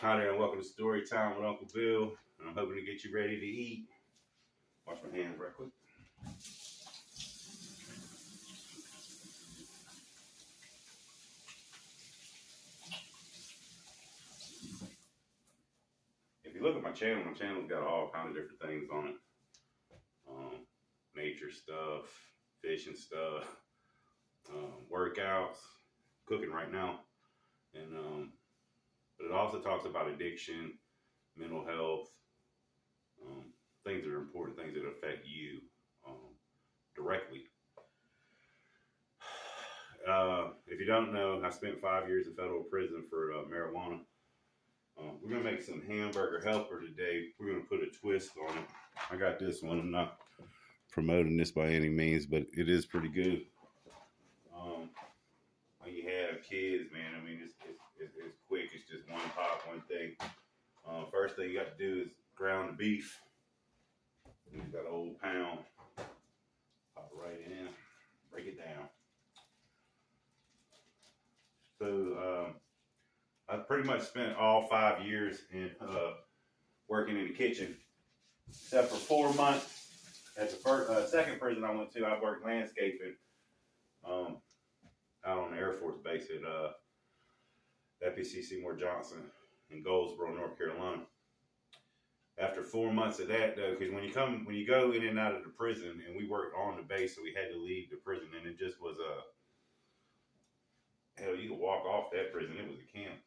Hi there, and welcome to Story Time with Uncle Bill. And I'm hoping to get you ready to eat. Wash my hands right quick. If you look at my channel's got all kind of different things on it. Um, Nature stuff, fishing stuff, workouts, cooking right now, and but it also talks about addiction, mental health, um, things that are important, things that affect you directly. If you don't know, I spent 5 years in federal prison for marijuana. We're gonna make some hamburger helper today. We're gonna put a twist on it. I got this one. I'm not promoting this by any means, but it is pretty good. When you have kids, man, I mean, it's quick. It's just one pop, one thing. First thing you got to do is ground the beef. You got an old pound. Pop it right in. Break it down. So I pretty much spent all 5 years in working in the kitchen, except for 4 months at the second prison I went to. I worked landscaping out on the Air Force Base at FPC Seymour Johnson in Goldsboro, North Carolina. After 4 months of that, though, because when you go in and out of the prison, and we worked on the base, so we had to leave the prison, and it just was hell, you could walk off that prison. It was a camp.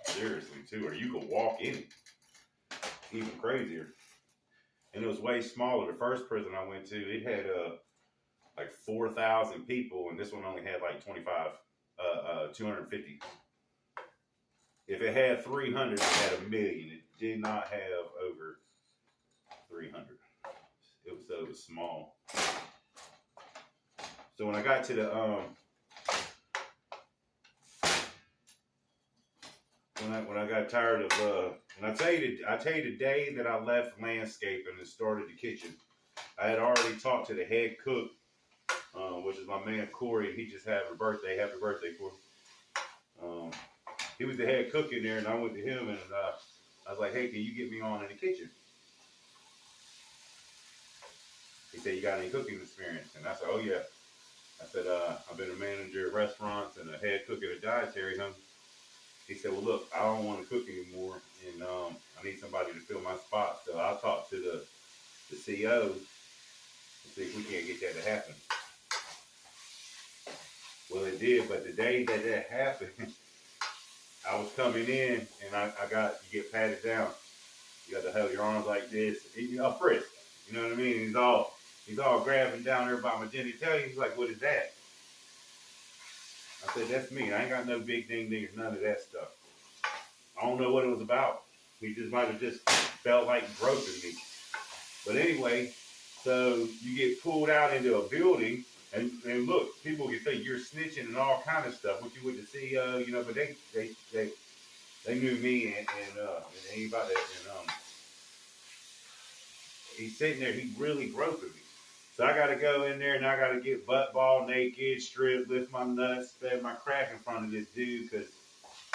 Seriously, too, or you could walk in it. Even crazier. And it was way smaller. The first prison I went to, it had like 4,000 people, and this one only had like 250. If it had 300, it had 1,000,000. It did not have over 300. It was small. So when I got to the when I got tired of and I tell you the day that I left landscaping and started the kitchen, I had already talked to the head cook, which is my man Corey, and he just had a birthday. Happy birthday, Corey. He was the head cook in there, and I went to him, and I was like, "Hey, can you get me on in the kitchen?" He said, "You got any cooking experience?" And I said, "Oh yeah." I said, "I've been a manager at restaurants and a head cook at a dietary home." He said, "Well, look, I don't want to cook anymore, and I need somebody to fill my spot. So I'll talk to the CEO and see if we can't get that to happen." Well, it did, but the day that happened, I was coming in, and you get patted down. You got to hold your arms like this, a frisk. You know what I mean? He's all grabbing down there by my genitalia. He's like, "What is that?" I said, "That's me. I ain't got no big ding ding or none of that stuff." I don't know what it was about. He just might have just felt like groping me. But anyway, so you get pulled out into a building, and look, people can say you're snitching and all kind of stuff, which you wouldn't see, but they knew me and anybody, and he's sitting there, he really groping me. So I got to go in there, and I got to get butt ball naked, strip, lift my nuts, spread my crack in front of this dude because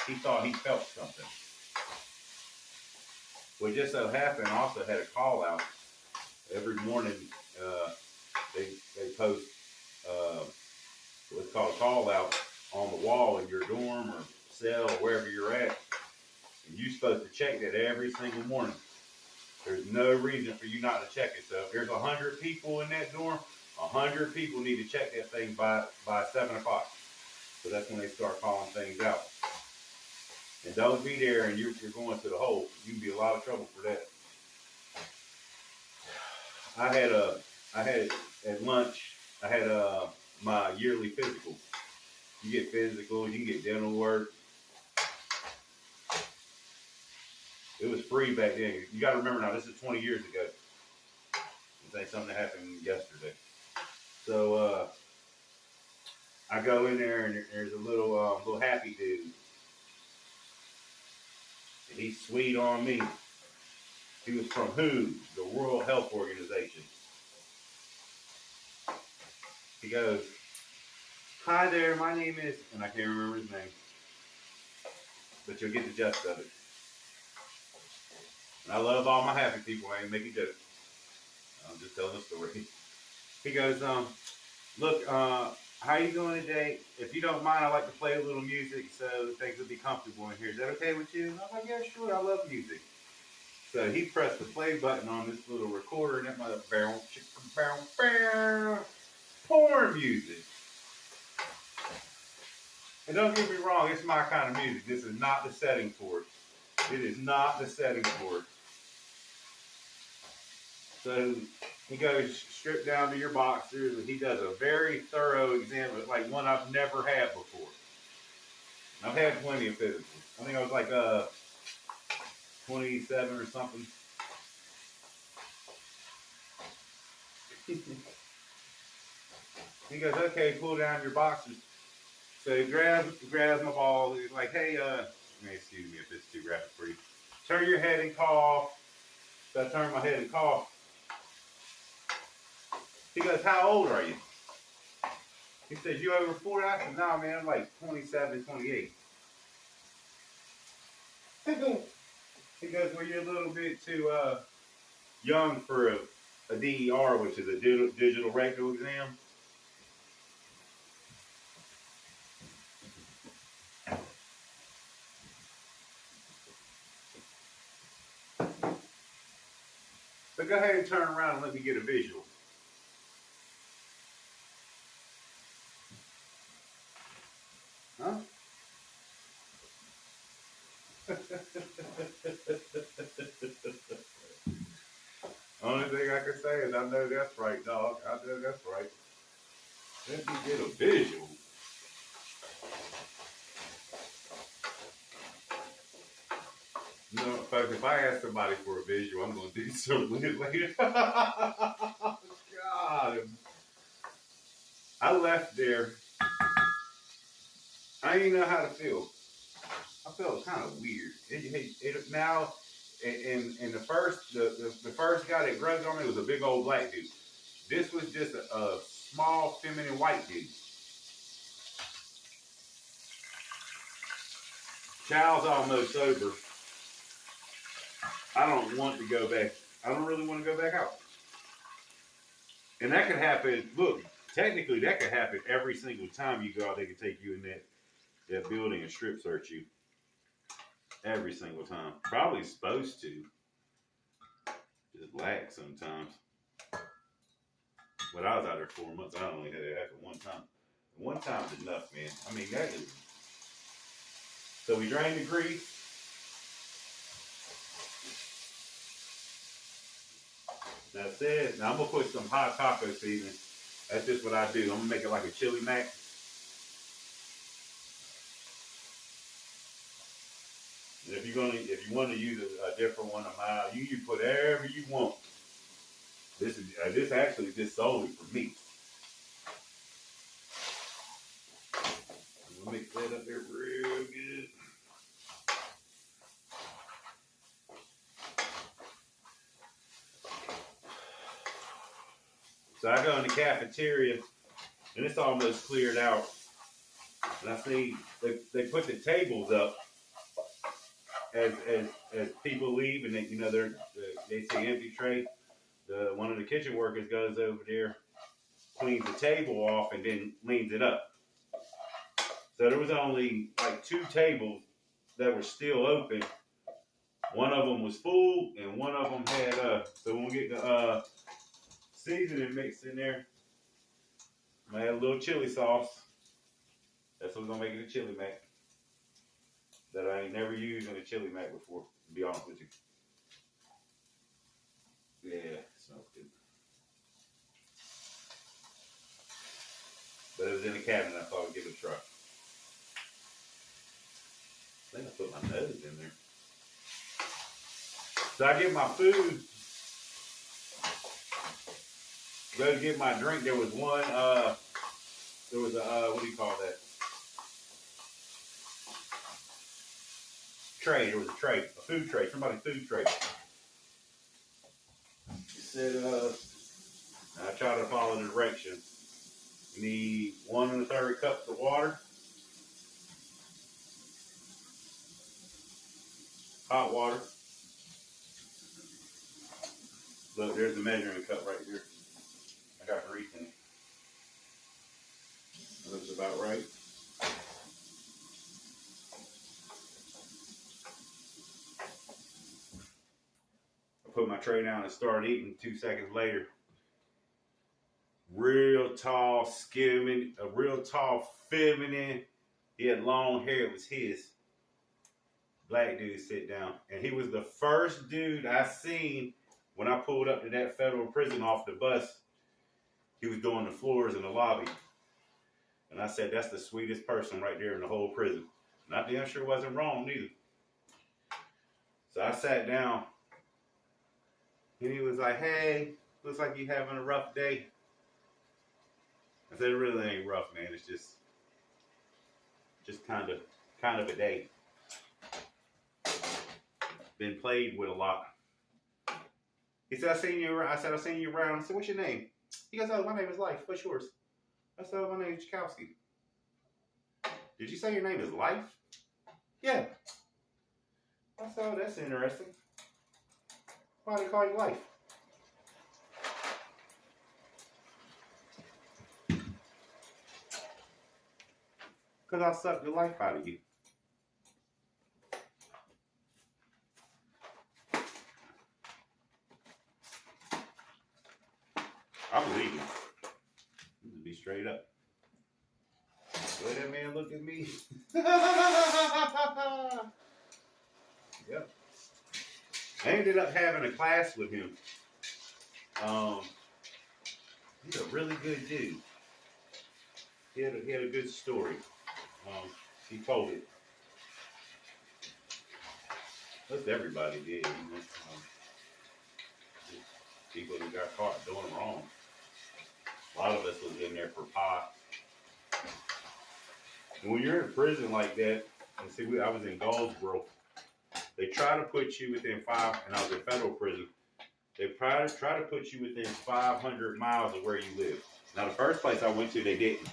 he thought he felt something. Well, it just so happened, I also had a call out every morning. They post what's called a call out on the wall in your dorm or cell or wherever you're at, and you're supposed to check that every single morning. There's no reason for you not to check it. So if there's 100 people in that dorm, 100 people need to check that thing by 7 o'clock. So that's when they start calling things out. And don't be there and you're going to the hole. You can be in a lot of trouble for that. I had at lunch, I had my yearly physical. You get physical, you can get dental work. It was free back then. You got to remember now, this is 20 years ago. This ain't something that happened yesterday. So I go in there, and there's a little happy dude. And he's sweet on me. He was from WHO, the World Health Organization. He goes, "Hi there, my name is," and I can't remember his name. but you'll get the gist of it. And I love all my happy people. I ain't making jokes. I'm just telling a story. He goes, look, how you doing today? If you don't mind, I like to play a little music so things will be comfortable in here. Is that okay with you? And I was like, yeah, sure. I love music. So he pressed the play button on this little recorder, and that mother barrel, porn music. And don't get me wrong, it's my kind of music. This is not the setting for it. It is not the setting for it. So he goes strip down to your boxers, and he does a very thorough exam, like one I've never had before. I've had plenty of physicals. I think I was like 27 or something. He goes, okay, pull down your boxers. So he grabs my ball. He's like, hey, excuse me if it's too rapid for you. Turn your head and cough. So I turn my head and cough. He goes, how old are you? He says, you over 40? I said, no, man, I'm like 27, 28. He goes, well, you're a little bit too young for a DER, which is a digital rectal exam. So go ahead and turn around and let me get a visual. Huh? Only thing I can say is I know that's right, dog. I know that's right. Let me get a visual. You know, folks, if I ask somebody for a visual, I'm going to do something later. God. I left there. I didn't know how to feel. I felt kind of weird. Now, and the first guy that grubbed on me was a big old black dude. This was just a small, feminine white dude. Child's almost sober. I don't want to go back. I don't really want to go back out. And that could happen. Look, technically, that could happen every single time you go out. They can take you in that building and strip search you. Every single time. Probably supposed to. Just lack sometimes. But I was out there 4 months. I only had it happen one time. One time's enough, man. I mean, that is. So we drained the grease. That's it. Now I'm gonna put some hot taco seasoning. That's just what I do. I'm gonna make it like a chili mac. And if you want to use a different one of mine, you can put whatever you want. This actually just solely for me. I'm gonna mix that up there real good. So I go in the cafeteria, and it's almost cleared out. And I see they put the tables up as people leave, and they see empty tray. One of the kitchen workers goes over there, cleans the table off, and then leans it up. So there was only like 2 tables that were still open. One of them was full, and one of them had. So when we get the seasoning mixed in there, I add a little chili sauce. That's what's gonna make it a chili mac. That I ain't never used in a chili mac before, to be honest with you. Yeah, smells good. But it was in the cabinet. I thought I'd give it a try. I think I put my nose in there. So I get my food. Go to get my drink. There was one. There was a what do you call that? Tray. There was a tray, a food tray. Somebody's food tray. He said, I try to follow the directions. You need 1 1/3 cups of water. hot water. Look, there's the measuring cup right there. I got grease in it. That looks about right. I put my tray down and started eating. 2 seconds later, real tall, skimming, a real tall, feminine. He had long hair. It was his. Black dude sit down. And he was the first dude I seen when I pulled up to that federal prison off the bus. He was doing the floors in the lobby. And I said, that's the sweetest person right there in the whole prison. And I damn sure wasn't wrong neither. So I sat down. And he was like, hey, looks like you having a rough day. I said, it really ain't rough, man. It's just kind of a day. Been played with a lot. He said, I seen you around. I seen you around. I said, what's your name? He goes, oh, my name is Life. What's yours? I said, oh, my name is Chikowski. Did you say your name is Life? Yeah. I said, oh, that's interesting. Why do they call you Life? Because I sucked the life out of you. I believe you. To be straight up. The way that man looked at me. Yep. I ended up having a class with him. He's a really good dude. He had a good story. He told it. Most everybody did. You know? People who got caught doing wrong. A lot of us was in there for pot. And when you're in prison like that, and see, I was in Goldsboro. They try to put you within and I was in federal prison. They try to put you within 500 miles of where you live. Now, the first place I went to, they didn't.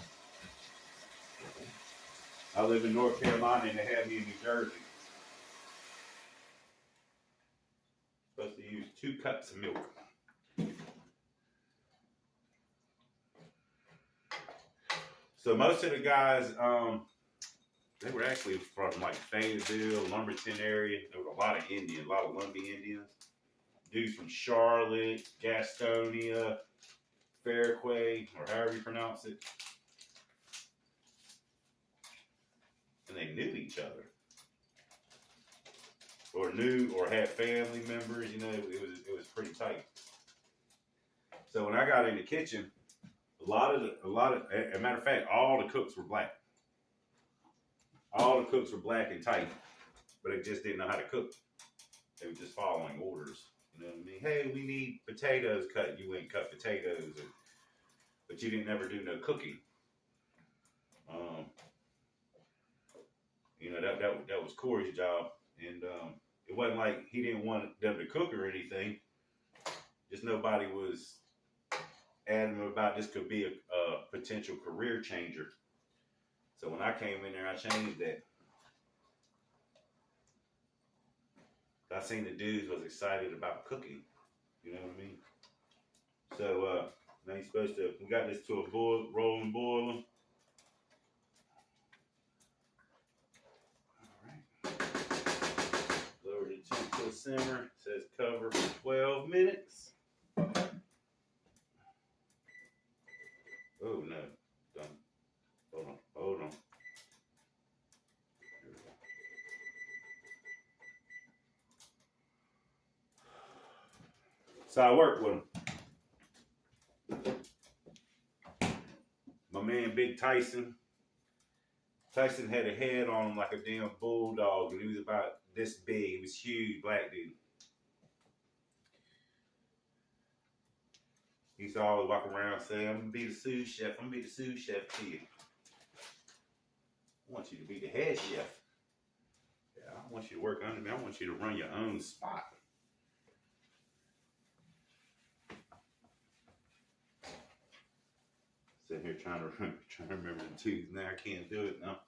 I live in North Carolina, and they had me in New Jersey. Supposed to use 2 cups of milk. So most of the guys, they were actually from like Fayetteville, Lumberton area. There was a lot of Indians, a lot of Lumbee Indians. Dudes from Charlotte, Gastonia, Fairquay, or however you pronounce it. And they knew each other. Or had family members, you know, it was pretty tight. So when I got in the kitchen, as a matter of fact, all the cooks were black. All the cooks were black and tight, but they just didn't know how to cook. They were just following orders. You know what I mean? Hey, we need potatoes cut. You went and cut potatoes, but you didn't ever do no cooking. You know, that was Corey's job, and it wasn't like he didn't want them to cook or anything. Just nobody was adamant about this could be a potential career changer. So when I came in there, I changed that. I seen the dudes was excited about cooking. You know what I mean? So now you're supposed to, we got this to a rolling boiler. Lower the temp to a simmer. It says cover for 12 minutes. Oh no, done. Hold on. Here we go. So I worked with him. My man Big Tyson. Tyson had a head on him like a damn bulldog, and he was about this big. He was huge, black dude. He used to always walk around saying, I'm gonna be the sous chef. I'm gonna be the sous chef to you. I want you to be the head chef. Yeah, I want you to work under me. I want you to run your own spot. Sitting here trying to remember the twos. Now I can't do it now.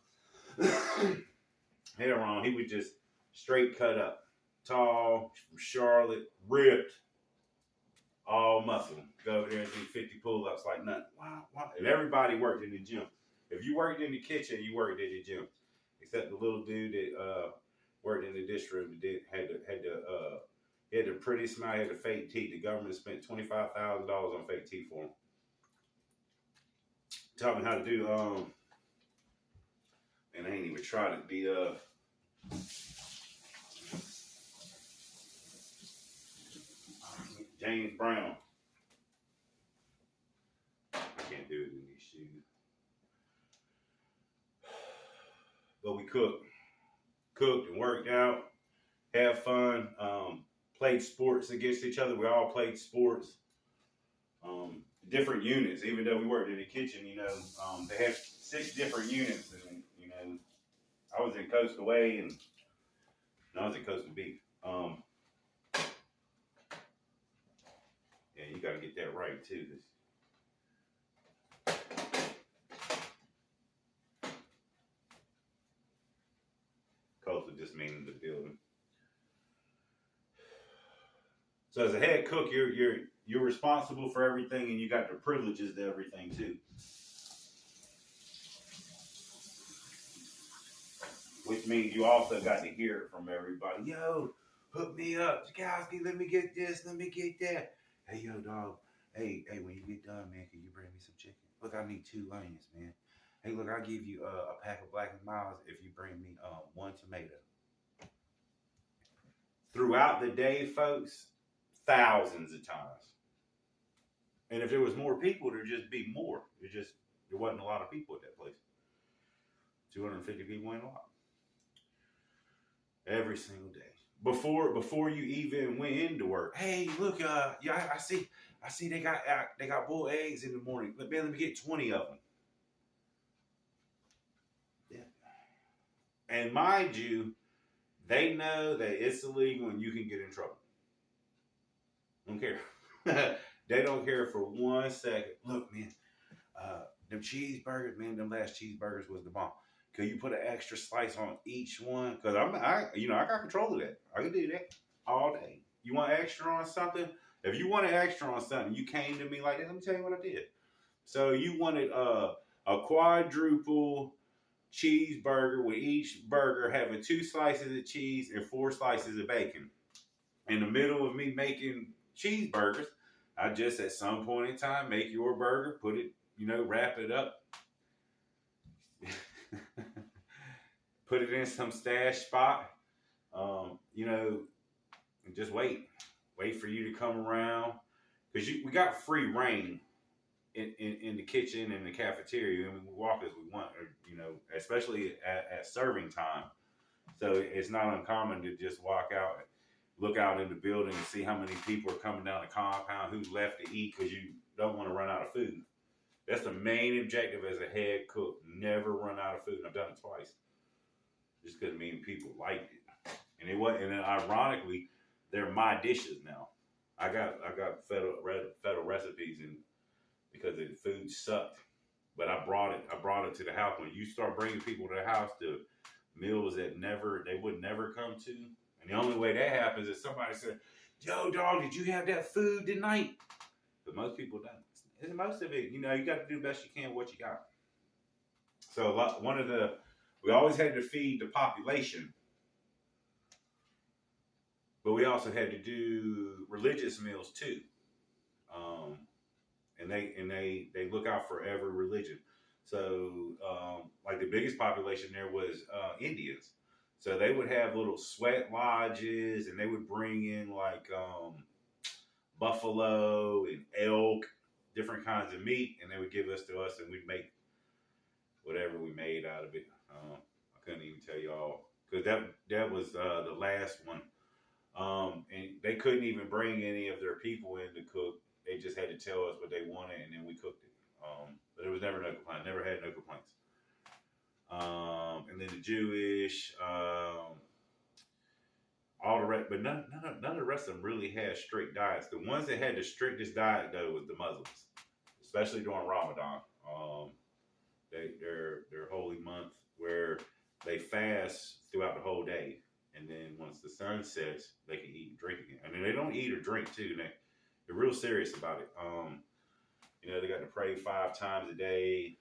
Hair on, he would just straight cut up. tall, from Charlotte, ripped, all muscle. Go over there and do 50 pull-ups like nothing. Wow, wow. And everybody worked in the gym. If you worked in the kitchen, you worked in the gym. Except the little dude that worked in the dish room that he had the pretty smile, he had the fake teeth. The government spent $25,000 on fake teeth for him. Taught me how to do and I ain't even tried it. The James Brown. I can't do it in these shoes. But we cooked and worked out, had fun, played sports against each other. We all played sports, different units. Even though we worked in the kitchen, they had 6 different units, and I was in Coastal Way and I was in Coastal B. Yeah, you got to get that right too. Coastal just meaning the building. So as a head cook, you're responsible for everything, and you got the privileges to everything too. Which means you also got to hear it from everybody. Yo, hook me up, Jakowski. Let me get this. Let me get that. Hey, yo, dog. Hey, when you get done, man, can you bring me some chicken? Look, I need 2 onions, man. Hey, look, I'll give you a pack of Black and Milds if you bring me 1 tomato. Throughout the day, folks, thousands of times. And if there was more people, there'd just be more. There wasn't a lot of people at that place. 250 people ain't a lot. Every single day. Before you even went into work. Hey, look, yeah, I see they got boiled eggs in the morning. Let me get 20 of them. Yeah. And mind you, they know that it's illegal and you can get in trouble. Don't care. They don't care for 1 second. Look, man, them cheeseburgers, man, them last cheeseburgers was the bomb. Could you put an extra slice on each one? Because I got control of that. I can do that all day. You want extra on something? If you wanted extra on something, you came to me like that. Let me tell you what I did. So you wanted a quadruple cheeseburger with each burger having 2 slices of cheese and 4 slices of bacon. In the middle of me making cheeseburgers, I just at some point in time make your burger, put it, wrap it up. Put it in some stash spot, and just wait for you to come around, because we got free reign in the kitchen and the cafeteria, and we walk as we want, especially at serving time. So it's not uncommon to just walk out, look out in the building, and see how many people are coming down the compound, who's left to eat, because you don't want to run out of food. That's the main objective as a head cook. Never run out of food. And I've done it twice. Just because people liked it. And and then ironically, they're my dishes now. I got federal recipes, and because the food sucked. But I brought it to the house. When you start bringing people to the house to meals that they would never come to. And the only way that happens is somebody said, "Yo, dog, did you have that food tonight?" But most people don't. And most of it, you got to do the best you can with what you got. So we always had to feed the population, but we also had to do religious meals too. And they look out for every religion. So like the biggest population there was Indians. So they would have little sweat lodges, and they would bring in like buffalo and elk, different kinds of meat, and they would give us to us, and we'd make whatever we made out of it. I couldn't even tell y'all, because that was the last one. And they couldn't even bring any of their people in to cook. They just had to tell us what they wanted, and then we cooked it. But there was never no complaint. Never had no complaints. And then the Jewish, all the rest, but none of the rest of them really had strict diets. The ones that had the strictest diet though was the Muslims, especially during Ramadan. Their holy month where they fast throughout the whole day, and then once the sun sun sets, they can eat and drink again. I mean, they don't eat or drink too. They're real serious about it. They got to pray 5 times a day.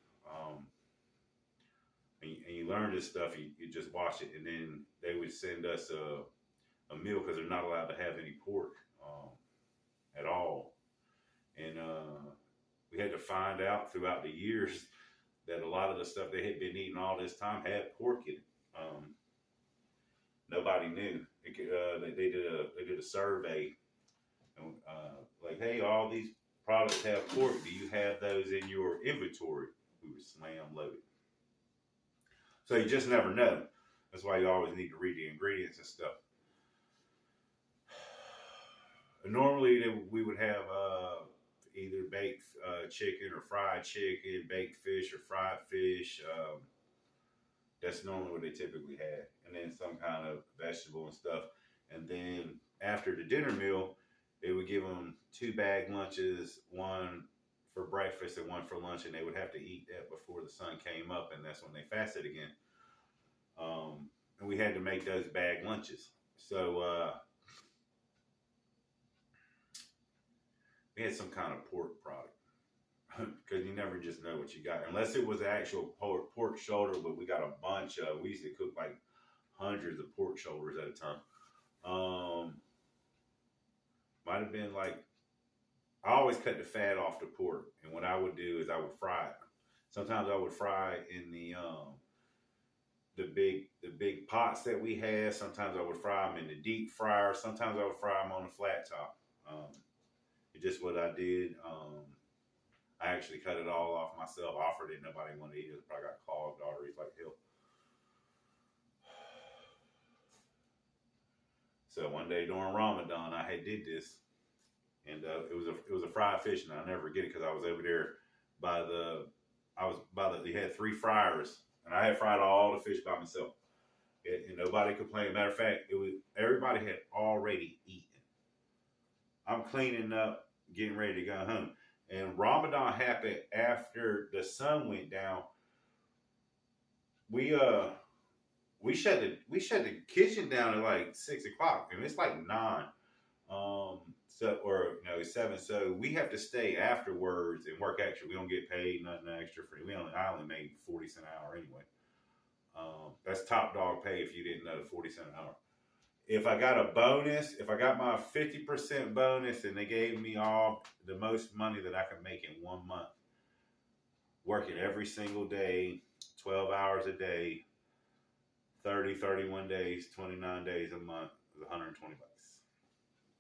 And you learn this stuff. You just watch it, and then they would send us a meal because they're not allowed to have any pork at all. And we had to find out throughout the years that a lot of the stuff they had been eating all this time had pork in it. Nobody knew. They did a survey, and, like, hey, all these products have pork. Do you have those in your inventory? We were slam loaded. So you just never know. That's why you always need to read the ingredients and stuff. Normally we would have either baked chicken or fried chicken, baked fish or fried fish. That's normally what they typically had. And then some kind of vegetable and stuff. And then after the dinner meal, they would give them 2 bag lunches, one for breakfast and one for lunch, and they would have to eat that before the sun came up, and that's when they fasted again. And we had to make those bag lunches. So we had some kind of pork product because you never just know what you got, unless it was actual pork shoulder. But we got a bunch of. We used to cook like hundreds of pork shoulders at a time. Might have been like, I always cut the fat off the pork, and what I would do is I would fry it. Sometimes I would fry in the big pots that we had. Sometimes I would fry them in the deep fryer. Sometimes I would fry them on the flat top. It's just what I did. I actually cut it all off myself. Offered it, nobody wanted to eat it. Probably got clogged arteries like hell. So one day during Ramadan, I did this, and it was a fried fish, and I'll never forget it because I was over there you had 3 fryers, and I had fried all the fish by myself, and nobody complained. Matter of fact, everybody had already eaten. I'm cleaning up, getting ready to go home, and Ramadan happened after the sun went down. We shut the kitchen down at like 6 o'clock, and it's like 9. It's 7. So we have to stay afterwards and work extra. We don't get paid nothing extra for it. I only made 40 cents an hour anyway. That's top dog pay if you didn't know, 40 cents an hour. If I got a bonus, if I got my 50% bonus, and they gave me all the most money that I could make in 1 month, working every single day, 12 hours a day, 31 days, 29 days a month, it was $120.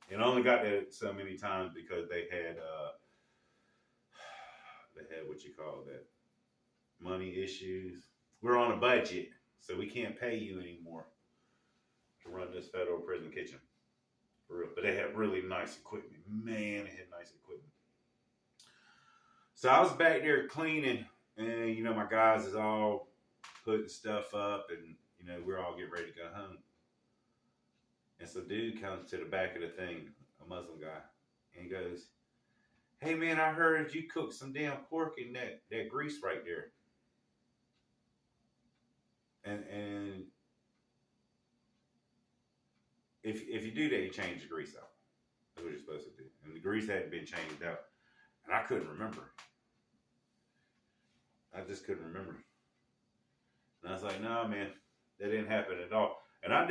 And I only got that so many times because they had what you call that, money issues. We're on a budget, so we can't pay you anymore to run this federal prison kitchen. For real. But they had really nice equipment. Man, they had nice equipment. So I was back there cleaning, and my guys is all putting stuff up, and we're all getting ready to go home. And so dude comes to the back of the thing, a Muslim guy, and he goes, "Hey man, I heard you cooked some damn pork in that grease right there." And if you do that, you change the grease out. That's what you're supposed to do. And the grease hadn't been changed out. And I couldn't remember. I just couldn't remember. And I was like, "No, man, that didn't happen at all." And I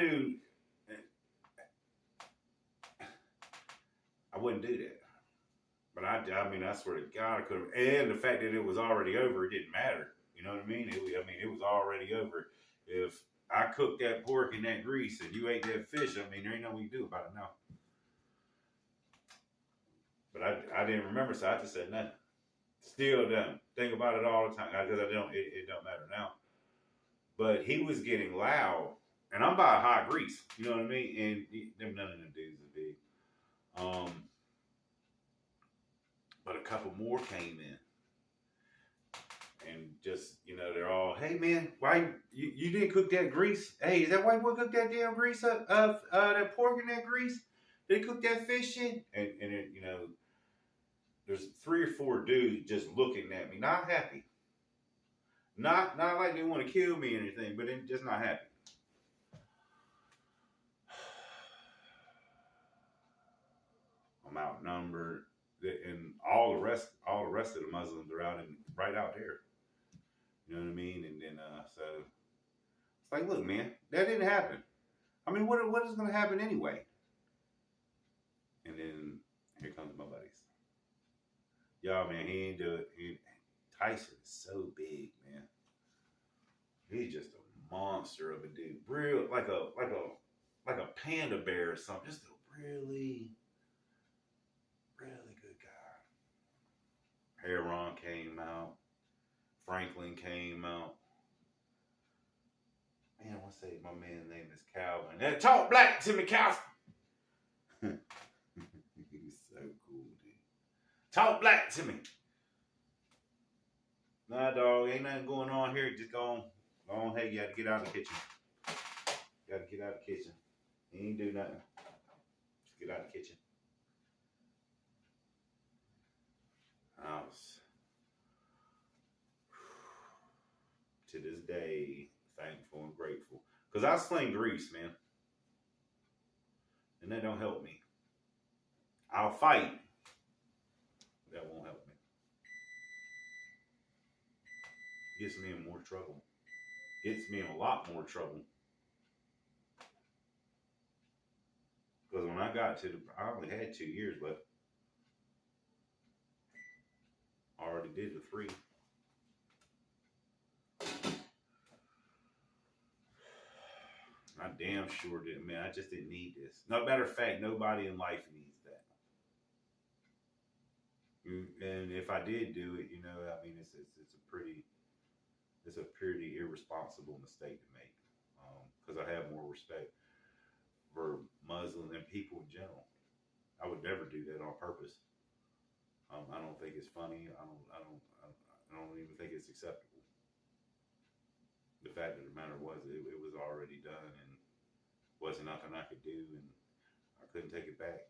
wouldn't do that. But I swear to God, I could have. And the fact that it was already over, it didn't matter. You know what I mean? It was already over. If I cooked that pork in that grease and you ate that fish, there ain't nothing we can do about it now. But I didn't remember, so I just said nothing. Still don't think about it all the time because it don't matter now. But he was getting loud, and I'm by hot grease. You know what I mean? And none of them dudes are big. But a couple more came in. And just, they're all, "Hey man, why you didn't cook that grease? Hey, is that white boy cooked that damn grease up, that pork in that grease? Did he cook that fish in?" And it, there's 3 or 4 dudes just looking at me, not happy. Not like they want to kill me or anything, but just not happy. I'm outnumbered, and all the rest of the Muslims are right out there. You know what I mean? And then so it's like, look, man, that didn't happen. I mean, what is going to happen anyway? And then here comes my buddies. Y'all, man, he ain't do it. Tyson is so big, man. He's just a monster of a dude. Real like a panda bear or something. Just a really, really good guy. Heron came out. Franklin came out. Man, I want to say my man's name is Calvin. Now, talk black to me, Calvin. He's so cool, dude. Talk black to me. Nah, dog, ain't nothing going on here. Just go on. Hey, you got to get out of the kitchen. You got to get out of the kitchen. He ain't do nothing. Just get out of the kitchen. I was, to this day, thankful and grateful. Because I sling grease, man. And that don't help me. I'll fight. That won't help me. Gets me in more trouble. Gets me in a lot more trouble. Because when I got to I only had 2 years left. I already did the 3. I damn sure didn't, man. I just didn't need this. No matter of fact, nobody in life needs that. And if I did do it, I mean, it's a pretty irresponsible mistake to make. Because I have more respect for Muslims and people in general. I would never do that on purpose. I don't think it's funny. I don't even think it's acceptable. The fact of the matter was, it was already done, and wasn't nothing I could do, and I couldn't take it back.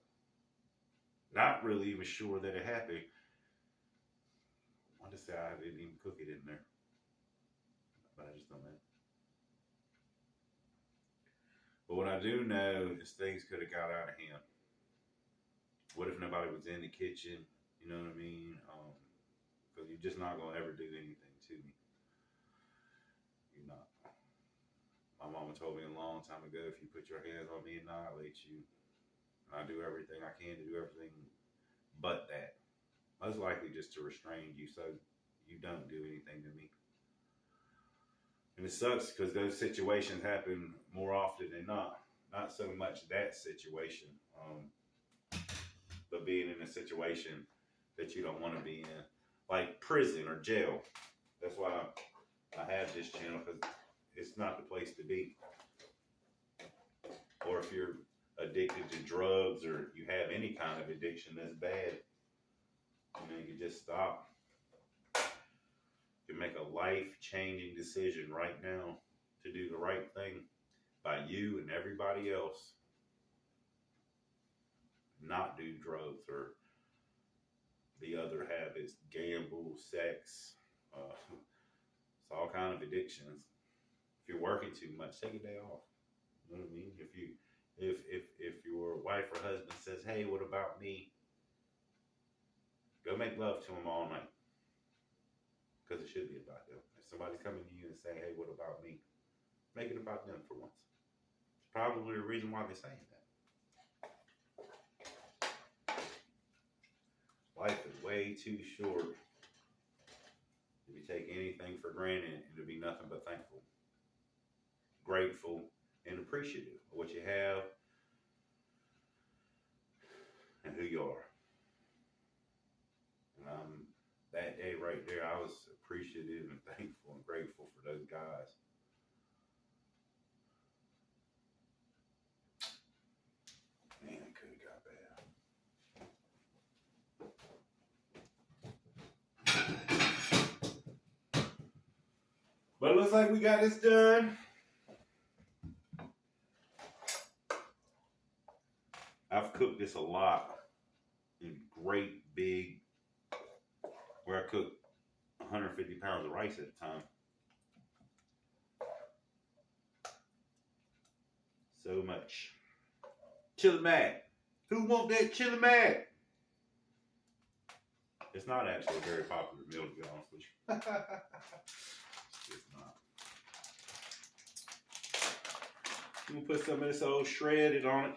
Not really even sure that it happened. I want to say I didn't even cook it in there, but I just don't know. But what I do know is things could have got out of hand. What if nobody was in the kitchen? You know what I mean? Because you're just not going to ever do anything to me. You're not. My mama told me a long time ago, if you put your hands on me, annihilate you. And I do everything I can to do everything but that. Most likely just to restrain you so you don't do anything to me. And it sucks because those situations happen more often than not. Not so much that situation, but being in a situation that you don't want to be in. Like prison or jail. That's why I have this channel, because it's not the place to be. Or if you're addicted to drugs or you have any kind of addiction that's bad, you can just stop. You can make a life-changing decision right now to do the right thing by you and everybody else. Not do drugs or the other habits, gamble, sex, it's all kind of addictions. If you're working too much, take a day off. You know what I mean? If your wife or husband says, "Hey, what about me?" Go make love to them all night. Because it should be about them. If somebody's coming to you and saying, "Hey, what about me?" Make it about them for once. It's probably the reason why they're saying that. Life is way too short to be taking anything for granted and to be nothing but thankful, grateful, and appreciative of what you have and who you are. And that day right there, I was appreciative and thankful and grateful for those guys. Man, it could have got bad. But it looks like we got this done. I've cooked this a lot in great big, where I cook 150 pounds of rice at a time. So much. Chili Mac. Who want that Chili Mac? It's not actually a very popular meal, to be honest with you. It's not. I'm gonna put some of this old shredded on it.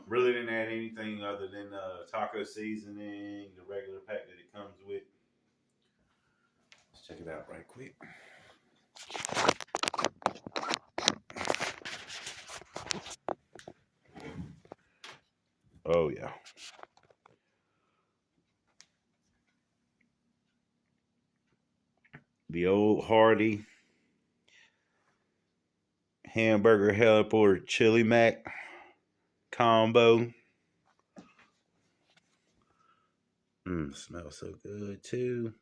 Really didn't add anything other than taco seasoning, the regular pack that it comes with. Let's check it out right quick. Oh yeah. The old hearty hamburger help or chili mac combo. Smells so good too.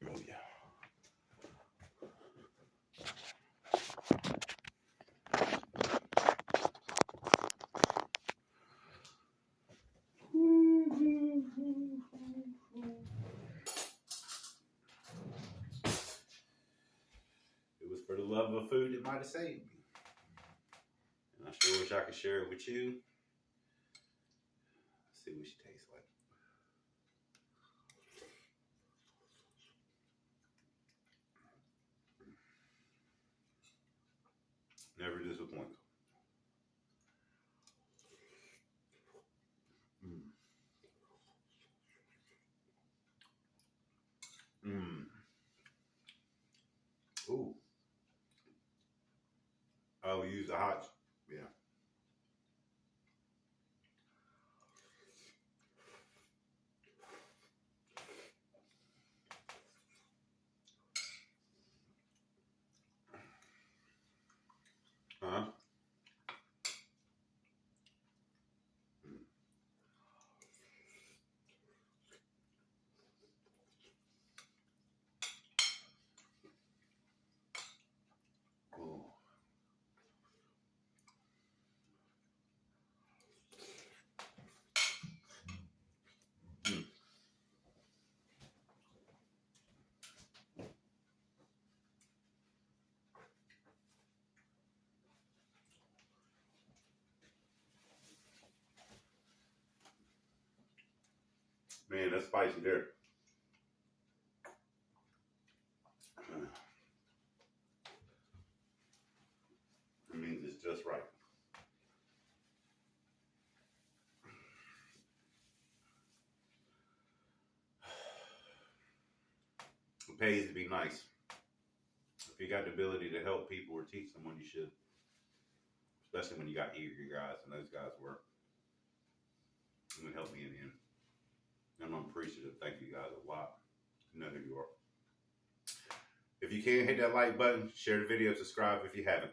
Oh yeah. It was for the love of food that might have saved me. And I sure wish I could share it with you. Let's see what she tastes like. Never disappoints. Ooh. Oh, use the hot. Yeah. Huh? Ooh. Man, that's spicy there. It means it's just right. It pays to be nice. If you got the ability to help people or teach someone, you should. Especially when you got eager guys, and those guys were. It would help me in the end. And I'm appreciative. Thank you guys a lot. You know who you are. If you can, hit that like button, share the video, subscribe if you haven't.